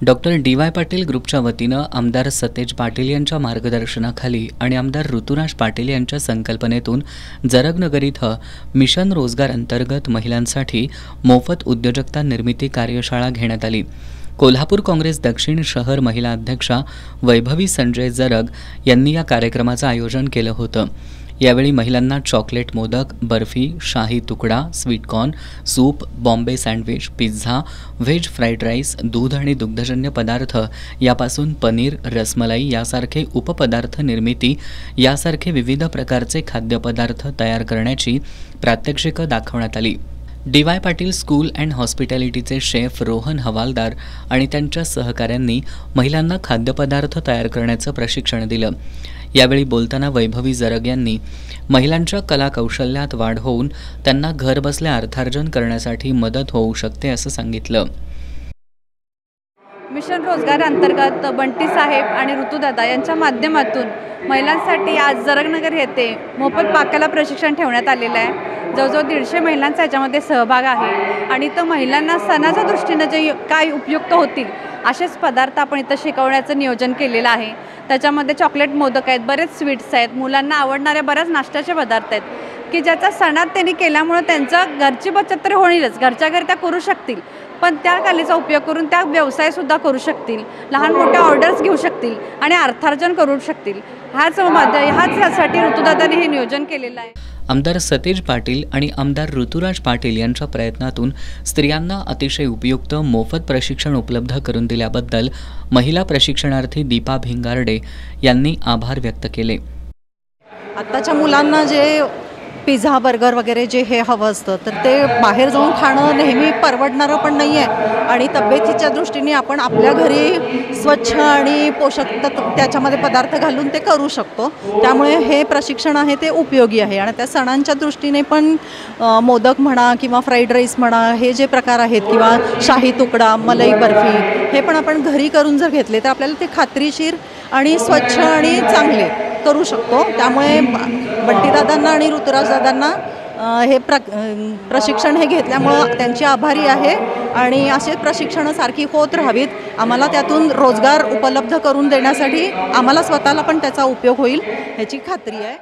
Doctor DY. Patil ग्रुपच्या वतीनं आमदार सतेज पाटील यांच्या मार्गदर्शनाखाली आणि आमदार ऋतुराज पाटील यांच्या संकल्पनेतून जरगनगर इथं मिशन रोजगार अंतर्गत महिलांसाठी मोफत उद्योजकता निर्मिती कार्यशाळा घेण्यात आली। कोल्हापूर काँग्रेस दक्षिण शहर महिला अध्यक्षा वैभवी संजय जरग यांनी या कार्यक्रमाचं आयोजन केलं होतं। यावेळी महिलांना चॉकलेट मोदक, बर्फी, शाही तुकडा, sweet corn, soup, Bombay sandwich, pizza, veg fried rice, दूध आणि दुग्धजन्य पदार्थ यापासून पनीर, रसमलाई यासारखे उपपदार्थ निर्मिती यासारखे विविध प्रकारचे खाद्यपदार्थ तयार करण्याची प्रात्यक्षिकं दाखवण्यात आली। डी.वाय. पाटील स्कूल अँड हॉस्पिटॅलिटीचे शेफ रोहन हवालदार आणि त्यांच्या सहकाऱ्यांनी महिलांना खाद्यपदार्थ तयार करण्याचं प्रशिक्षण दिलं। यावेळी बोलताना वैभवी जरग यांनी महिलांच्या कला कौशल्यात वाढ होऊन त्यांना घरबसल्या अर्थार्जन करण्यासाठी मदत होऊ शकते असं सांगितलं। मिशन रोजगार अंतर्गत बंटी साहेब आणि ऋतुदादा यांच्या माध्यमातून महिलांसाठी आज जरगनगर येथे मोफत पाककला प्रशिक्षण ठेवण्यात आलेलं आहे। जवळजवळ 150 महिलांचा याच्यामध्ये सहभाग आहे आणि तर महिलांना सणाच्या दृष्टीने जे काय उपयुक्त होतील असेच पदार्थ आपण इथं शिकवण्याचं नियोजन केलेलं आहे। त्याच्यामध्ये चॉकलेट मोदक आहेत, बरेच स्वीट्स आहेत, मुलांना आवडणारे बरेच नाश्त्याचे पदार्थ आहेत की ज्याचा सणात त्यांनी केल्यामुळे त्यांचं घरची बचत तर होईलच, घरच्या घरी त्या करू शकतील, पण त्या कलेचा उपयोग करून त्या व्यवसायसुद्धा करू शकतील, लहान मोठ्या ऑर्डर्स घेऊ शकतील आणि अर्थार्जन करू शकतील। ह्यासाठी ऋतुदादाने हे नियोजन केलेलं आहे। आमदार सतेज पाटील आणि आमदार ऋतुराज पाटील यांच्या प्रयत्नातून स्त्रियांना अतिशय उपयुक्त मोफत प्रशिक्षण उपलब्ध करून दिल्याबद्दल महिला प्रशिक्षणार्थी दीपा भिंगारडे यांनी आभार व्यक्त केले। आत्ताच्या मुलांना जे पिझ्झा, बर्गर वगैरे जे हे हवं असतं तर ते बाहेर जाऊन खाणं नेहमी परवडणारं पण नाही आहे आणि तब्येतीच्या दृष्टीने आपण आपल्या घरी स्वच्छ आणि पोषक त्याच्यामध्ये पदार्थ घालून ते करू शकतो। त्यामुळे हे प्रशिक्षण आहे ते उपयोगी आहे आणि त्या सणांच्या दृष्टीने पण मोदक म्हणा किंवा फ्राईड राईस म्हणा हे जे प्रकार आहेत किंवा शाही तुकडा, मलाई बर्फी हे पण आपण घरी करून जर घेतले तर आपल्याला ते खात्रीशीर आणि स्वच्छ आणि चांगले करू शकतो। त्यामुळे बंटीदादांना आणि ऋतुराजदादांना हे प्रशिक्षण हे घेतल्यामुळं त्यांची आभारी आहे आणि असे प्रशिक्षणं सारखी होत राहावीत। आम्हाला त्यातून रोजगार उपलब्ध करून देण्यासाठी आम्हाला स्वतःला पण त्याचा उपयोग होईल ह्याची खात्री आहे।